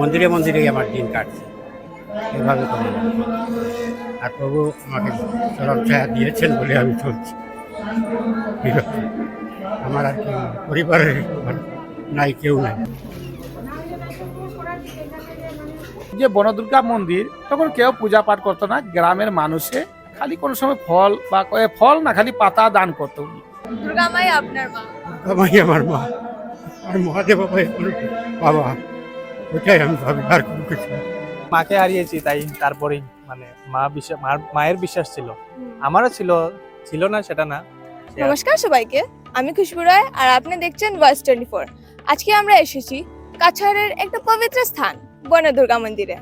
মন্দিরে মন্দিরেই আমার দিন কাটছে এভাবে করে। আর প্রভু আমাকে চরম ছায়া দিয়েছেন বলে আমি চলছি এইভাবে। আমার আর কেউ নেই, পরিবারের নাই, কেউ নাই। যে বনদুর্গা মন্দির তখন কেউ পূজা পাঠ করতো না, গ্রামের মানুষে খালি কোনো সময় ফল বা ফল না খালি পাতা দান করতো। দুর্গা মাই আপনার মা। আমাই আমার মা, আর মহাদেব বাবাই আমার বাবা, ওইটাই আমি ভাবি, আর কোনো কিছু না। মাকে হারিয়েছি, তাই তারপরেই মানে মায়ের বিশ্বাস ছিল, আমারও ছিল, ছিল না সেটা না। নমস্কার সবাইকে, আমি খুশবু রায় আর আপনি দেখছেন ভয়েস 24। আজকে আমরা এসেছি কাছাড়ের একটা পবিত্র স্থান বনদুর্গা মন্দিরে।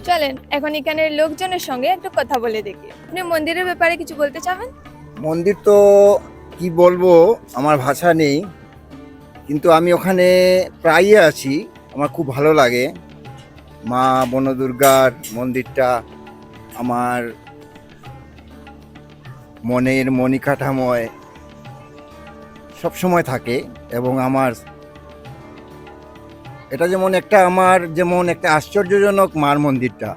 চলেন এখন এখানের লোকজনের সঙ্গে একটু কথা বলে দেখি। আপনি মন্দিরের ব্যাপারে কিছু বলতে চাবেন? মন্দির তো কি বলবো, আমার ভাষা নেই, কিন্তু আমি ওখানে প্রায়ই আছি, আমার খুব ভালো লাগে। মা বনদুর্গার মন্দিরটা আমার মনের মণিকাঠামোয় সবসময় থাকে, এবং আমার এটা যেমন একটা আশ্চর্যজনক মার মন্দিরটা,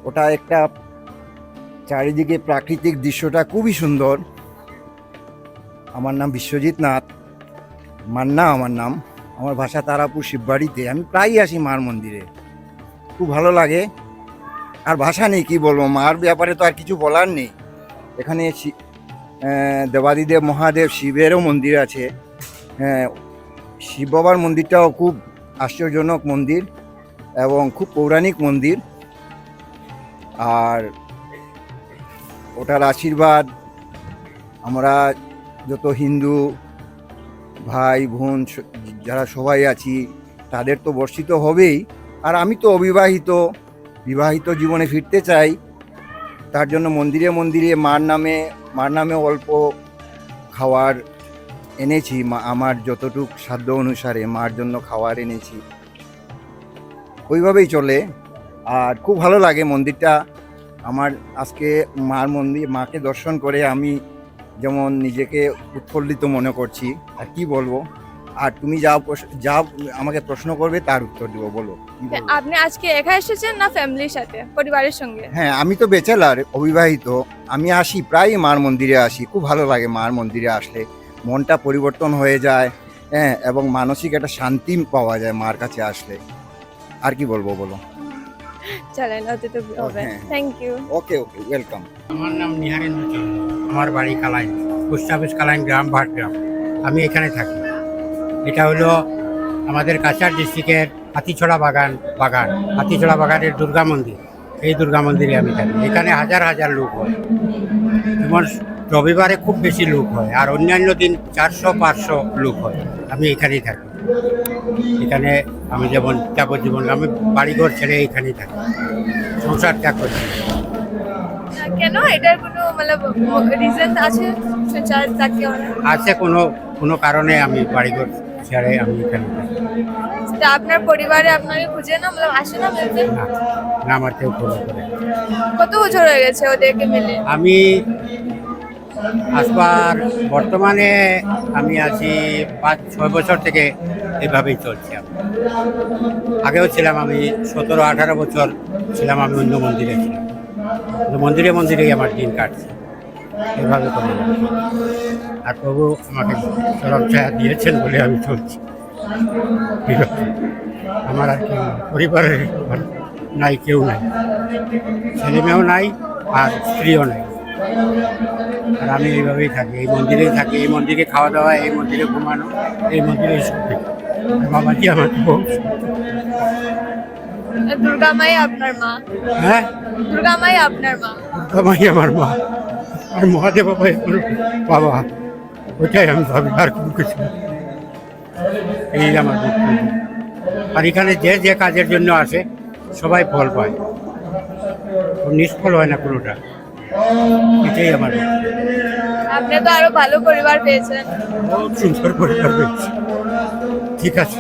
ওটা একটা চারিদিকে প্রাকৃতিক দৃশ্যটা খুবই সুন্দর। আমার নাম বিশ্বজিৎ নাথ মান্না, আমার নাম, আমার ভাষা তারাপুর শিববাড়িতে। আমি প্রায়ই আসি মার মন্দিরে, খুব ভালো লাগে। আর ভাষা নেই, কি বলবো, মার ব্যাপারে তো আর কিছু বলার নেই। এখানে দেবাদিদেব মহাদেব শিবেরও মন্দির আছে। শিব বাবার মন্দিরটাও খুব আশ্চর্যজনক মন্দির এবং খুব পৌরাণিক মন্দির। আর ওটার আশীর্বাদ আমরা যত হিন্দু ভাই বোন যারা সবাই আছি তাদের তো বর্ষিত হবেই। আর আমি তো বিবাহিত জীবনে ফিরতে চাই, তার জন্য মন্দিরে মন্দিরে মার নামে অল্প খাওয়ার এনেছি, আমার যতটুক সাধ্য অনুসারে মার জন্য খাওয়ার এনেছি, ওইভাবেই চলে। আর খুব ভালো লাগে মন্দিরটা আমার। আজকে মাকে দর্শন করে আমি যেমন নিজেকে উৎফুল্লিত মনে করছি, আর কি বলবো। আর তুমি যা আমাকে প্রশ্ন করবে তার উত্তর দেবো, বলো কি বলবো? আপনি আজকে একা এসেছেন না ফ্যামিলির সাথে, পরিবারের সঙ্গে? হ্যাঁ, আমি তো ব্যাচেলার, অবিবাহিত। আমি আসি, প্রায়ই মার মন্দিরে আসি, খুব ভালো লাগে মার মন্দিরে আসলে, মনটা পরিবর্তন হয়ে যায়। হ্যাঁ, এবং মানসিক একটা শান্তি পাওয়া যায় মার কাছে আসলে। আর কি বলবো, বলো। চলেন ওতে তো হবে। হ্যাঁ। Thank you. Okay, welcome. আমার নাম নিহারেন্দ্র চন্দ্র, আমার বাড়ি কালাইন, পোস্ট অফিস কালাইন গ্রাম, ভাটগ্রাম। আমি এখানে থাকি। এটা হলো আমাদের কাছাড় ডিস্ট্রিক্টের হাতিছড়া বাগানের দুর্গা মন্দির। এই দুর্গা মন্দিরে আমি থাকি। এখানে হাজার হাজার লোক হয়, যেমন রবিবারে খুব বেশি লোক হয়, আর অন্যান্য দিন 400-500 লোক হয়। আমি এখানেই থাকি। এখানে আমি যেমন যাবজ্জীবন আমি বাড়িঘর ছেড়ে এখানেই থাকি, সংসার ত্যাগ করছি। কেন, এটার কোনো রিজন আছে? চাকরি আছে কোনো কারণে আমি বাড়িঘর ছেড়ে আমি এখানে থাকি। আপনার পরিবারে আপনাকে খুঁজে না আসে না মিলতে? না, আমার কেউ ফলো করে। কত বছর হয়ে গেছে ওদেরকে মিলে? আমি আসবার বর্তমানে আমি আছি 5-6 বছর থেকে এভাবেই চলছি। আমি আগেও ছিলাম, আমি 17-18 বছর ছিলাম, আমি অন্য মন্দিরে ছিলাম। মন্দিরে মন্দিরেই আমার দিন কাটছে এভাবে করে। আর প্রভু আমাকে চরম ছায়া দিয়েছেন বলে আমি চলছি এইভাবে। আমার আর কেউ নেই, পরিবারের নাই, কেউ নাই, ছেলেমেয়েও নাই আর স্ত্রীও নাই। আর আমি এইভাবেই থাকি, এই মন্দিরেই থাকি, এই মন্দিরে খাওয়া দাওয়া, এই মন্দিরে ঘুমানো, এই মন্দিরে সব থেকে। বাবাজি আমাকে দুর্গা মাই আপনার মা? হ্যাঁ, দুর্গা মাই আপনার মা। বাবাই আমার মা, আর মহাদেব বাবাই আমার বাবা, ওইটাই আমি ভাবি, আর কোনো কিছু না। এই আমার দুঃখ। আর এখানে যে কাজের জন্য আসে সবাই ফল পায়, নিষ্ফল হয় না কোনোটা। এটাই আমার দুঃখ। আপনি তো আরো ভালো পরিবার পেয়েছেন। বহুত সুন্দর পরিবার পেয়েছি। ঠিক আছে,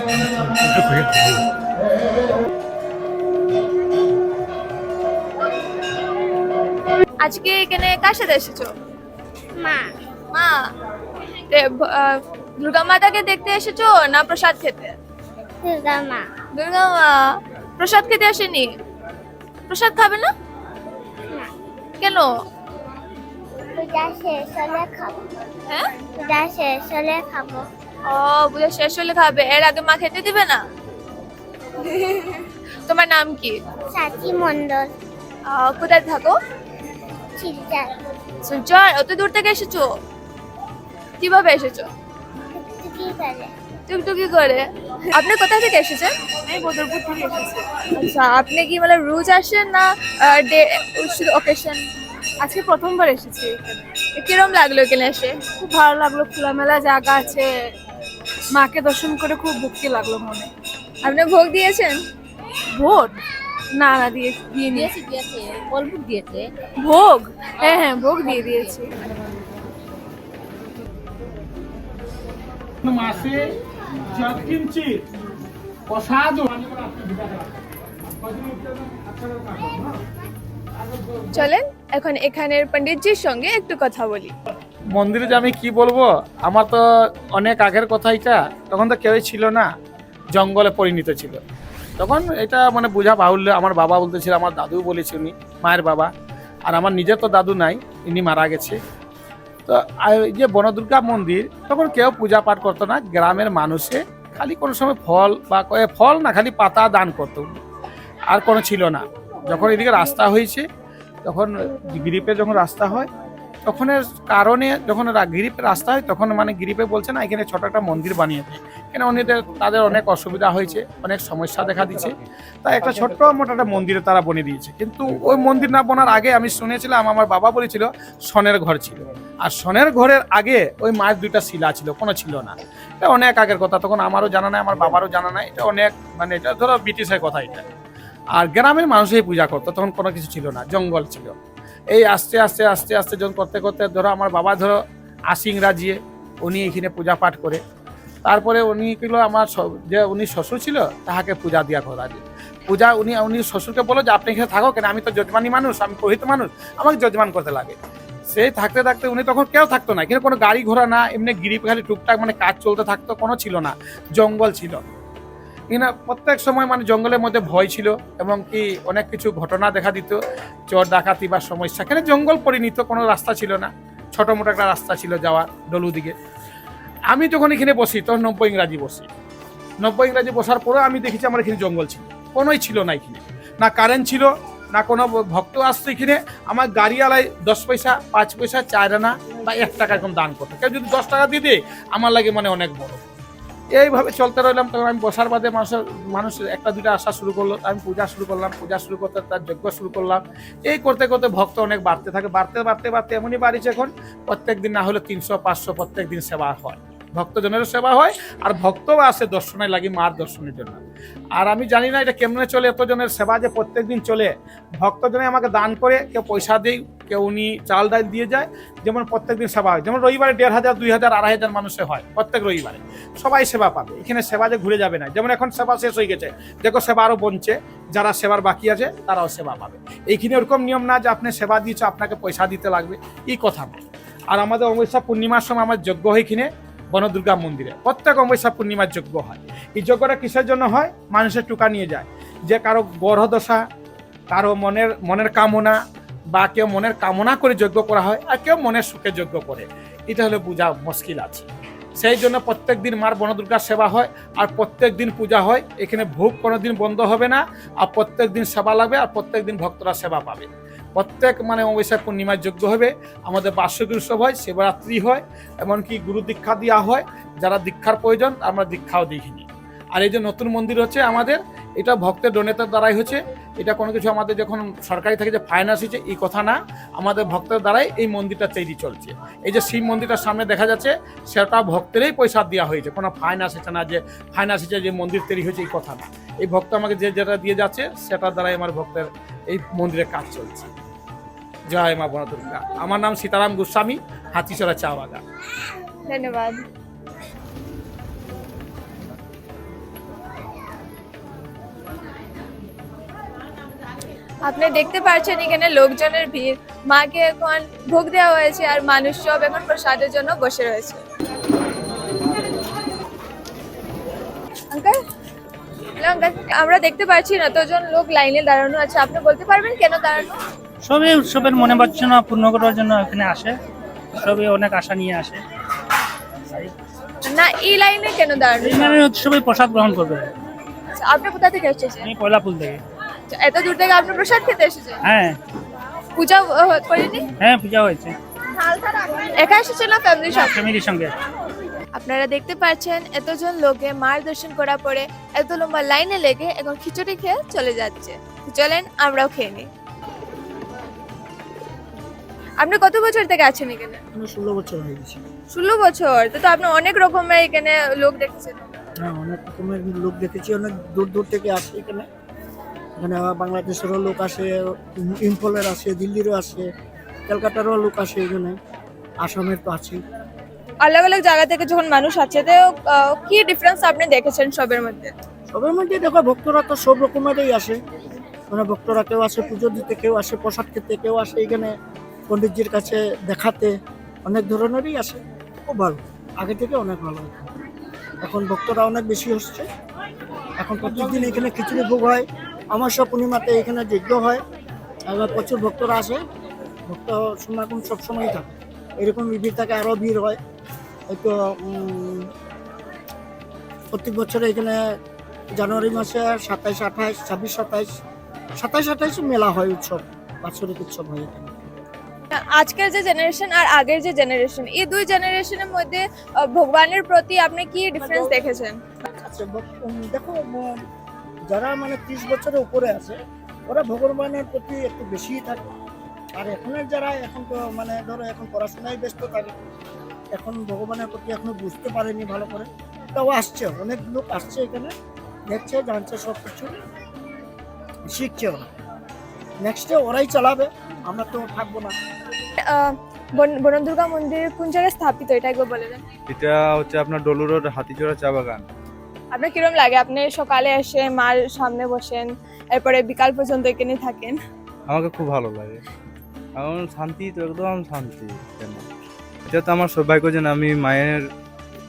আজকে এখানে কার সাথে এসেছো? মা মা, দুর্গা মাতাকে দেখতে এসেছো না প্রসাদ খেতে? দুর্গা মা দুর্গা মা, প্রসাদ খেতে আসেনি? প্রসাদ খাবে না না, কেন? পূজা শেষ হলে খাবো। হ্যাঁ, পূজা শেষ হলে খাবো। ও পূজা শেষ হলে খাবে, এর আগে মা খেতে দিবে না? তোমার নাম কি? সাথী মন্ডল কোথায় থাকো? শিলচর শিলচর? অত দূর থেকে এসেছো? কিভাবে এসেছো? কি করে? টুকটুকি করে। আপনি কোথা থেকে এসেছেন? আমি বদরপুর থেকে এসেছি। আচ্ছা, আপনি কি মানে রোজ আসেন না শুধু অকেশন? আজকে প্রথমবার এসেছি এখানে। কিরম লাগলো এখানে এসে? খুব ভালো লাগলো, খোলামেলা জায়গা আছে, মাকে দর্শন করে খুব ভক্তি লাগলো মনে। আপনি ভোগ দিয়েছেন? ভোট না না দিয়ে নিয়েছি। ভোগ, হ্যাঁ হ্যাঁ ভোগ দিয়ে দিয়েছি। মাসে যত কিঞ্চিত প্রসাদ চলেন এখন এখানের পণ্ডিতজির সঙ্গে একটু কথা বলি। মন্দিরে যে আমি কি বলবো, আমার তো অনেক আগের কথা এটা, তখন তো কেউই ছিল না, জঙ্গলে পরিণত ছিল তখন। এটা মানে বোঝা বাহুল্য। আমার বাবা বলতেছিল, আমার দাদু বলেছে, উনি মায়ের বাবা, আর আমার নিজের তো দাদু নাই, ইনি মারা গেছে। তো এই যে বনদুর্গা মন্দির, তখন কেউ পূজা পাঠ করতো না, গ্রামের মানুষে খালি কোনো সময় ফল বা ফল না খালি পাতা দান করতো, আর কোনো ছিল না। যখন এদিকে রাস্তা হয়েছে, তখন গিরিপে যখন রাস্তা হয়, তখন কারণে যখন গিরিপে রাস্তা হয়, তখন মানে গিরিপে বলছে না এখানে ছোট একটা মন্দির বানিয়ে দেয়, কেন তাদের অনেক অসুবিধা হয়েছে, অনেক সমস্যা দেখা দিচ্ছে, তাই একটা ছোট্ট মোটো একটা মন্দিরে তারা বনে দিয়েছে। কিন্তু ওই মন্দির না বোনার আগে আমি শুনেছিলাম, আমার বাবা বলেছিল সনের ঘর ছিল, আর সনের ঘরের আগে ওই মায়ের দুইটা শিলা ছিল, কোনো ছিল না। এটা অনেক আগের কথা, তখন আমারও জানা নাই, আমার বাবারও জানা নাই, এটা অনেক মানে এটা ধরো ব্রিটিশের কথা এটা। আর গ্রামের মানুষই পূজা করতো, তখন কোনো কিছু ছিল না, জঙ্গল ছিল। এই আস্তে আস্তে আস্তে আস্তে যখন করতে করতে ধরো আমার বাবা ধরো ইংরাজিয়ে উনি এখানে পূজা পাঠ করে, তারপরে উনি কিলো আমার যে উনি শ্বশুর ছিল তাহাকে পূজা দিয়া করা যায় পূজা। উনি শ্বশুরকে বলো যে আপনি এখানে থাকো, কেন আমি তো যজমানি মানুষ, আমি পুরোহিত মানুষ, আমাকে যজমান করতে লাগে। সেই থাকতে থাকতে উনি তখন কেউ থাকতো না, কিন্তু কোনো গাড়ি ঘোড়া না, এমনি গিরিপে খালি টুকটাক মানে কাজ চলতে থাকতো, কোনো ছিল না, জঙ্গল ছিল কিনা। প্রত্যেক সময় মানে জঙ্গলের মধ্যে ভয় ছিল, এবং কি অনেক কিছু ঘটনা দেখা দিত, চোর ডাকাতি বা সমস্যা, এখানে জঙ্গল পরিণত, কোনো রাস্তা ছিল না, ছোট মোটো একটা রাস্তা ছিল যাওয়ার ডলু দিকে। আমি যখন এখানে বসি তখন 90 ইংরাজি বসি, 90 ইংরাজি বসার পরে আমি দেখেছি আমার এখানে জঙ্গল ছিল, কোনোই ছিল না এখানে, না কারেন্ট ছিল, না কোনো ভক্ত আসতো এখানে। আমার গাড়িওয়ালায় 10 পয়সা 5 পয়সা 4 আনা বা 1 টাকা এরকম দান করতো, কেউ যদি 10 টাকা দিয়ে দেয় আমার লাগে মানে অনেক বড়। এইভাবে চলতে রইলাম। তখন আমি বসার বাদে মানুষ একটা দুইটা আসা শুরু করলো, আমি পূজা শুরু করলাম, পূজা শুরু করতে তার যজ্ঞ শুরু করলাম। এই করতে করতে ভক্ত অনেক বাড়তে থাকে, বাড়তে বাড়তে বাড়তে এমনই বাড়িছে এখন প্রত্যেক দিন না হলে 300-500 প্রত্যেক দিন সেবা হয়, ভক্তজনেরও সেবা হয়, আর ভক্তও আসে দর্শনে লাগি, মার দর্শনের জন্য। আর আমি জানি না এটা কেমনে চলে, এতজনের সেবা যে প্রত্যেক দিন চলে। ভক্তজনে আমাকে দান করে, কেউ পয়সা দেয়, কেউ উনি চাল ডাল দিয়ে যায়, যেমন প্রত্যেক দিন সেবা হয়। যেমন রবিবারে 1500, 2000, 2500 মানুষে হয় প্রত্যেক রবিবারে, সবাই সেবা পাবে এখানে, সেবা যে ঘুরে যাবে না। যেমন এখন সেবা শেষ হয়ে গেছে, দেখো সেবা আরও বনছে, যারা সেবার বাকি আছে তারাও সেবা পাবে। এইখানে ওরকম নিয়ম না যে আপনি সেবা দিয়েছো আপনাকে পয়সা দিতে লাগবে, এই কথা না। আর আমাদের অমাবস্যা পূর্ণিমার সময় আমার যজ্ঞ হয় এখানে বনদুর্গা মন্দিরে, প্রত্যেক অমাবস্যা পূর্ণিমার যজ্ঞ হয়। এই যজ্ঞটা কিসের জন্য হয়? মানুষের টুকা নিয়ে যায়, যে কারো গ্রহদশা, কারো মনের কামনা, বা কেউ মনের কামনা করে যজ্ঞ করা হয়, আর কেউ মনের সুখে যজ্ঞ করে। এটা হলে বোঝা মুশকিল আছে। সেই জন্য প্রত্যেক দিন মার বনদুর্গার সেবা হয়, আর প্রত্যেক দিন পূজা হয় এখানে, ভোগ কোনোদিন বন্ধ হবে না, আর প্রত্যেক দিন সেবা লাগবে, আর প্রত্যেক দিন ভক্তরা সেবা পাবে। প্রত্যেক মানে অমাবস্যা পূর্ণিমার যজ্ঞ হবে, আমাদের বার্ষিক উৎসব হয়, শিবরাত্রি হয়, এমনকি গুরু দীক্ষা দেওয়া হয়, যারা দীক্ষার প্রয়োজন আমরা দীক্ষাও দেখিনি। আর এই যে নতুন মন্দির হচ্ছে আমাদের, এটা ভক্তের ডোনেটের দ্বারাই হচ্ছে। এটা কোনো কিছু আমাদের যখন সরকারি থেকে যে ফাইন্যান্স হচ্ছে এই কথা না, আমাদের ভক্তের দ্বারাই এই মন্দিরটা তৈরি চলছে। এই যে শিব মন্দিরটার সামনে দেখা যাচ্ছে, সেটা ভক্তেরই পয়সা দেওয়া হয়েছে, কোনো ফাইন্যান্স হচ্ছে না, যে ফাইন্যান্স হচ্ছে যে মন্দির তৈরি হয়েছে এই কথা না। এই ভক্ত আমাকে যে যেটা দিয়ে যাচ্ছে সেটার দ্বারাই আমার ভক্তের এই মন্দিরের কাজ চলছে। জয় মা বনদুর্গা। আমার নাম সীতারাম গোস্বামী, হাতিছড়া চা বাগান। ধন্যবাদ। আপনি দেখতে পাচ্ছেন এখানে লোকজনের ভিড়, মাকে এখন ভোগ দেওয়া হয়েছে আর মানুষ সব এখন প্রসাদের জন্য বসে রয়েছে। আঙ্কেল, হ্যালো আঙ্কেল, আমরা দেখতে পাচ্ছি এতজন লোক লাইনে দাঁড়ানো আছে, আপনি বলতে পারবেন কেন দাঁড়ানো? সবই উৎসবের মনে বাসনা পূর্ণ করার জন্য এখানে আসে, সবই অনেক আশা নিয়ে আসে। না, এই লাইনে কেন দাঁড়ানো? এখানে উৎসবে প্রসাদ গ্রহণ করবে। আচ্ছা, আপনি কোথা থেকে এসেছেন? আমি পয়লাপুল থেকে। আচ্ছা, এত দূর থেকে আপনি প্রসাদ খেতে এসেছেন? হ্যাঁ পূজা করেনি? হ্যাঁ, পূজা হয়েছে। একা এসেছেন না ফ্যামিলির সাথে? ফ্যামিলির সঙ্গে। আপনারা দেখতে পাচ্ছেন এতজন লোকে মার দর্শন করার পরে এত লম্বা লাইনে লেগে এখন খিচুড়ি খেয়ে চলে যাচ্ছে। তো চলেন আমরাও খেয়ে নিই। আপনি কত বছর থেকে আছেন এখানে? 16 বছর হয়ে গেছে। 16 বছর, তো আপনি অনেক রকমের এখানে লোক দেখেছেন। হ্যাঁ, অনেক রকমের লোক দেখেছি, অনেক দূর দূর থেকে আসে এখানে। এখানে বাংলাদেশেরও লোক আসে, ইম্ফলের আসে, দিল্লিরও আসে, কলকাতারও লোক আসে এখানে, আসামের তো আছে। আলাদা আলাদা জায়গা থেকে যখন মানুষ আছে, তো কি ডিফারেন্স আপনি দেখেছেন সবের মধ্যে? সবের মধ্যে দেখো, ভক্তরা তো সব রকমেরই আসে। মানে ভক্তরা কেউ আসে পুজো দিতে, কেউ আসে প্রসাদ খেতে, কেউ আসে এখানে পণ্ডিতজির কাছে দেখাতে, অনেক ধরনেরই আসে। খুব ভালো, আগে থেকে অনেক ভালো। এখন ভক্তরা অনেক বেশি হচ্ছে। এখন প্রত্যেকদিন এখানে খিচুড়ি ভোগ হয়, অমাবস্যা পূর্ণিমাতে এখানে যজ্ঞ হয়, এবার প্রচুর ভক্তরা আসে। ভক্ত সমাগম সবসময় থাকে, এরকম ভিড় থাকে, আরও ভিড় হয়। হয়তো প্রত্যেক বছরে এখানে জানুয়ারি মাসে 27, 28, 26, 27 মেলা হয়, উৎসব, বাৎসরিক উৎসব হয় এখানে। আজকের যে জেনারেশন আর আগের যে জেনারেশন, এই দুই জেনারেশনের মধ্যে ভগবানের প্রতি আপনি কি ডিফারেন্স দেখেছেন? আচ্ছা, দেখো, যারা মানে 30 বছরের উপরে আছে, ওরা ভগবানের প্রতি একটু বেশিই থাকে। আর এখনের যারা, এখন তো মানে ধরো এখন পড়াশোনায় ব্যস্ত থাকে, এখন ভগবানের প্রতি এখনো বুঝতে পারেনি ভালো করে। তাও আসছে, অনেক লোক আসছে এখানে, দেখছে, জানছে, সব কিছু শিখছে। ওরা নেক্সটে ওরাই চালাবে, আমরা তো থাকবো না। বনদুর্গা মন্দির কোন জায়গায় স্থাপিত, এটা একবার বলে দেন। এটা হচ্ছে আপনার ডলু রোড, হাতিচড়া চা বাগান। আপনার কিরম লাগে? আপনি সকালে এসে মার সামনে বসেন, এরপরে বিকাল পর্যন্ত এখানে থাকেন। আমাকে খুব ভালো লাগে, আমার শান্তি তো, একদম শান্তি। এটা তো আমার সৌভাগ্য যে আমি মায়ের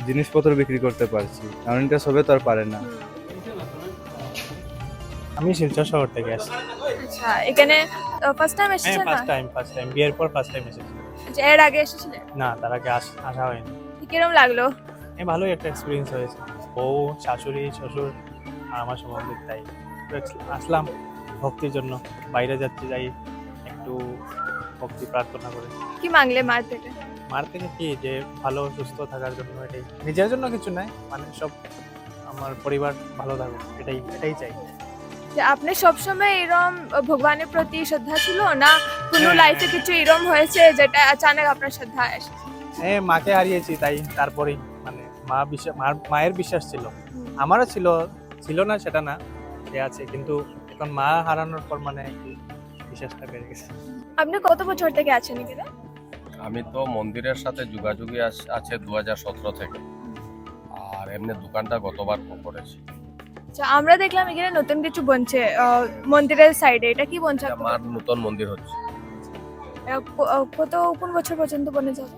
জিনিসপত্র বিক্রি করতে পারছি, কারণ এটা সবে তো আর পারে না। আমি শিলচর শহর থেকে আসছি। আচ্ছা, এখানে ফার্স্ট টাইম হ্যাঁ, এসেছেন না? ফার্স্ট টাইম বিয়ের পর ফার্স্ট টাইম এসেছি। আচ্ছা, এর আগে এসেছিলেন? না, তার আগে আসা হয়নি। কিরম লাগলো? ভালোই একটা এক্সপিরিয়েন্স হয়েছে। বউ, শাশুড়ি, শ্বশুর আর আমার সম্বন্ধে, তাই তো আসলাম ভক্তির জন্য। বাইরে যাচ্ছি, যাই একটু ভক্তি প্রার্থনা করে। কি মাংলে মার থেকে? মার থেকে কি, যে ভালো সুস্থ থাকার জন্য, এটাই। নিজের জন্য কিছু নাই, মানে সব আমার পরিবার ভালো থাকুক, এটাই চাই। যে আপনি সবসময় এরম ভগবানের প্রতি শ্রদ্ধা ছিল না, কোনো হ্যাঁ। লাইফে কিছু এরম হয়েছে যেটা আচানক আপনার শ্রদ্ধা এসেছে? মাকে হারিয়েছি, তাই তারপরেই মানে মায়ের বিশ্বাস ছিল, আমারও ছিল না সেটা না, সে আছে, কিন্তু এখন মা হারানোর পর মানে একটু বিশ্বাসটা বেড়ে গেছে। আপনি কত বছর থেকে আছেন এখানে? আমি তো মন্দিরের সাথে যোগাযোগই আছে 2017 থেকে, আর এমনি দোকানটা গতবার করেছি। আচ্ছা, আমরা দেখলাম এখানে নতুন কিছু বনছে মন্দিরের সাইডে, এটা কি বনছে? আমার নতুন মন্দির হচ্ছে। কোন বছর পর্যন্ত বনে যাবে?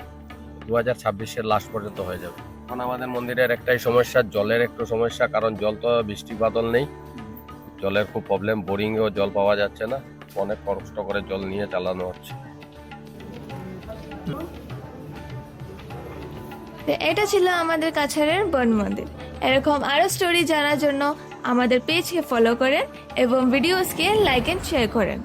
2026-এর লাস্ট পর্যন্ত হয়ে যাবে। এখন আমাদের মন্দিরের একটাই সমস্যা, জলের একটু সমস্যা, কারণ জল তো বৃষ্টি বাদল নেই, জলের খুব প্রবলেম। বোরিংয়েও জল পাওয়া যাচ্ছে না, অনেক কষ্ট করে জল নিয়ে চালানো হচ্ছে। এটা ছিল আমাদের কাছাড়ের বন মন্দির। এরকম আরো স্টোরি জানার জন্য আমাদের পেজকে ফলো করেন এবং ভিডিওসকে লাইক এন্ড শেয়ার করেন।